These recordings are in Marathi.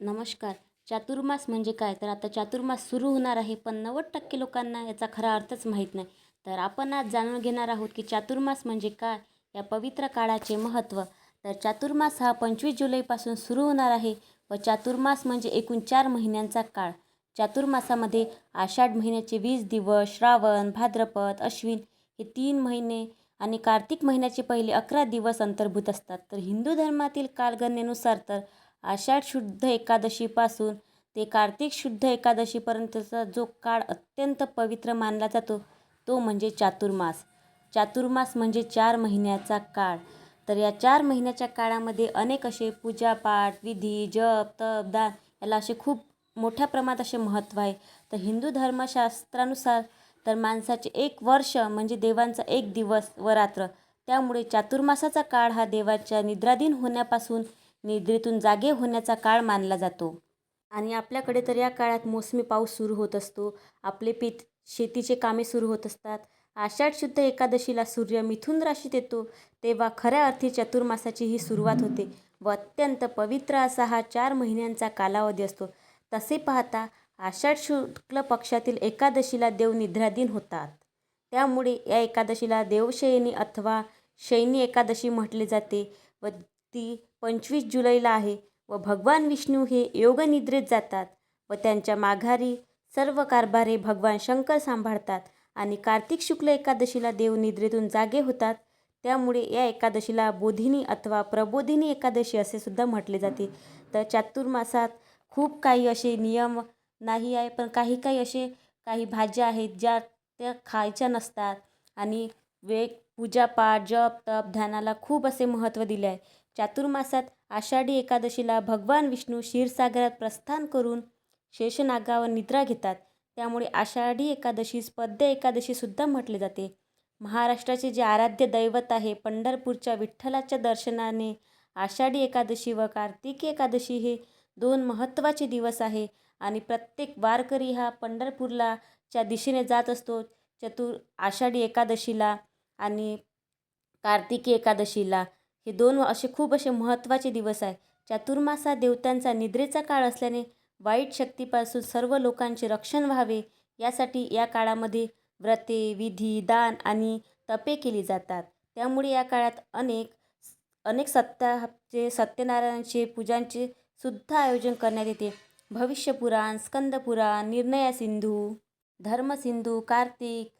नमस्कार. चातुर्मास म्हणजे काय? तर आता चातुर्मास सुरू होणार आहे, पण 90% लोकांना याचा खरा अर्थच माहीत नाही. तर आपण आज जाणून घेणार आहोत की चातुर्मास म्हणजे काय? या पवित्र काळाचे महत्त्व. तर चातुर्मास हा 25 जुलैपासून सुरू होणार आहे व चातुर्मास म्हणजे एकूण 4 महिन्यांचा काळ. चातुर्मासामध्ये आषाढ महिन्याचे 20 दिवस, श्रावण, भाद्रपद, अश्विन हे 3 महिने आणि कार्तिक महिन्याचे पहिले 11 दिवस अंतर्भूत असतात. तर हिंदू धर्मातील कालगणनेनुसार तर आषाढ शुद्ध एकादशीपासून ते कार्तिक शुद्ध एकादशीपर्यंतचा जो काळ अत्यंत पवित्र मानला जातो तो म्हणजे चातुर्मास. चातुर्मास म्हणजे 4 महिन्याचा काळ. तर या 4 महिन्याच्या काळामध्ये अनेक असे पूजापाठ, विधी, जप, तप, दान याला असे खूप मोठ्या प्रमाणात असे महत्त्व आहे. तर हिंदू धर्मशास्त्रानुसार तर माणसाचे 1 वर्ष म्हणजे देवांचा 1 दिवस व रात्र. त्यामुळे चातुर्मासाचा काळ हा देवाच्या निद्राधीन होण्यापासून निद्रेतून जागे होण्याचा काळ मानला जातो. आणि आपल्याकडे तर या काळात मोसमी पाऊस सुरू होत असतो. आपले शेतीचे कामे सुरू होत असतात. आषाढ शुद्ध एकादशीला सूर्य मिथुन राशीत येतो, तेव्हा खऱ्या अर्थी चातुर्मासाची ही सुरुवात होते व अत्यंत पवित्र असा हा 4 महिन्यांचा कालावधी असतो. तसे पाहता आषाढ शुक्ल पक्षातील एकादशीला देव निद्राधीन होतात. त्यामुळे या एकादशीला देवशयनी अथवा शयनी एकादशी म्हटले जाते व ती 25 जुलैला आहे व भगवान विष्णू हे योगनिद्रेत जातात व त्यांच्या माघारी सर्व कारभारे भगवान शंकर सांभाळतात आणि कार्तिक शुक्ल एकादशीला देव निद्रेतून जागे होतात. त्यामुळे या एकादशीला बोधिनी अथवा प्रबोधिनी एकादशी असे सुद्धा म्हटले जाते. तर चातुर्मासात खूप काही असे नियम नाही आहे, पण काही असे काही भाज्या आहेत ज्या त्या खायच्या नसतात आणि पूजापाठ, जप, तप, ध्यानाला खूप असे महत्त्व दिले आहे. चातुर्मासात आषाढी एकादशीला भगवान विष्णू क्षीरसागरात प्रस्थान करून शेषनागावर निद्रा घेतात. त्यामुळे आषाढी एकादशीस पद्य एकादशीसुद्धा म्हटले जाते. महाराष्ट्राचे जे आराध्य दैवत आहे पंढरपूरच्या विठ्ठलाच्या दर्शनाने आषाढी एकादशी व कार्तिकी एकादशी हे 2 महत्त्वाचे दिवस आहे आणि प्रत्येक वारकरी हा पंढरपूरला च्या दिशेने जात असतो आषाढी एकादशीला आणि कार्तिकी एकादशीला. हे 2 असे खूप असे महत्त्वाचे दिवस आहे. चातुर्मास हा देवतांचा निद्रेचा काळ असल्याने वाईट शक्तीपासून सर्व लोकांचे रक्षण व्हावे यासाठी या काळामध्ये व्रते, विधी, दान आणि तपे केली जातात. त्यामुळे या काळात अनेक सप्ताहाचे सत्यनारायणाचे पूजांचे सुद्धा आयोजन करण्यात येते. भविष्यपुराण, स्कंदपुराण, निर्णयसिंधू, धर्मसिंधू, कार्तिक,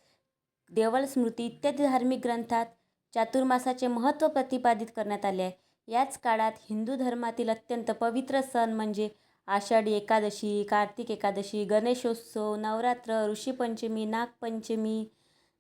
देवलस्मृती इत्यादी धार्मिक ग्रंथात चातुर्मासाचे महत्त्व प्रतिपादित करण्यात आले आहे. याच काळात हिंदू धर्मातील अत्यंत पवित्र सण म्हणजे आषाढी एकादशी, कार्तिक एकादशी, गणेशोत्सव, नवरात्र, ऋषीपंचमी, नागपंचमी,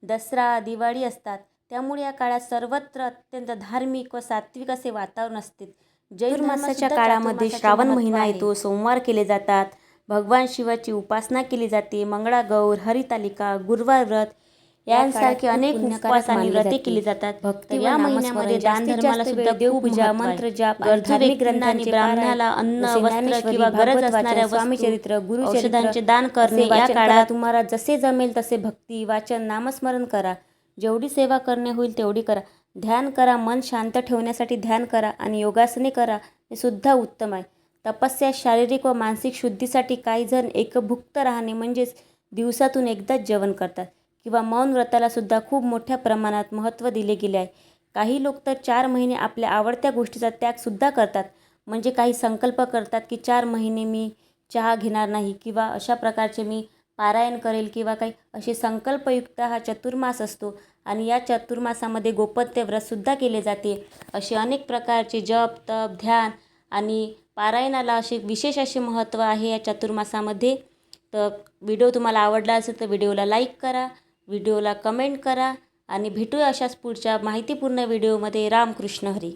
दसरा, दिवाळी असतात. त्यामुळे या काळात सर्वत्र अत्यंत धार्मिक व सात्विक असे वातावरण असते. चातुर्मासाच्या काळामध्ये श्रावण महिना येतो, सोमवार केले जातात, भगवान शिवाची उपासना केली जाते, मंगळागौर, हरितालिका, गुरुवार व्रत यांसारखे अनेक उपवास आणि व्रते केली जातात. तर या महिन्यामध्ये दान धर्माला सुद्धा देवपूजा, मंत्र जाप, धार्मिक ग्रंथांचे ब्राह्मणाला अन्न, वस्त्र किंवा गरज असणाऱ्या स्वामीचरित्र, गुरुचरित्रांचे दान करणे. या काळात तुम्हाला जसे जमेल तसे भक्ती, वाचन, नामस्मरण करा. जेवढी सेवा करणे होईल तेवढी करा. ध्यान करा, मन शांत ठेवण्यासाठी ध्यान करा आणि योगासने करा, हे सुद्धा उत्तम आहे. तपस्या, शारीरिक व मानसिक शुद्धीसाठी काही जण एकभुक्त राहणे म्हणजेच दिवसातून एकदाच जेवण करतात किंवा मौन व्रताला सुद्धा खूप मोठ्या प्रमाणात महत्त्व दिले गेले आहे. काही लोक तर 4 महिने आपल्या आवडत्या गोष्टीचा त्यागसुद्धा करतात. म्हणजे काही संकल्प करतात की 4 महिने मी चहा घेणार नाही किंवा अशा प्रकारचे मी पारायण करेल किंवा काही असे संकल्पयुक्त हा चातुर्मास असतो आणि या चातुर्मासामध्ये गोपत्य व्रतसुद्धा केले जाते. असे अनेक प्रकारचे जप, तप, ध्यान आणि पारायणाला असे विशेष असे महत्त्व आहे या चातुर्मासामध्ये. तर व्हिडिओ तुम्हाला आवडला असेल तर व्हिडिओला लाईक करा, व्हिडिओला कमेंट करा आणि भेटूया अशाच पुढच्या माहितीपूर्ण व्हिडिओमध्ये. रामकृष्ण हरी.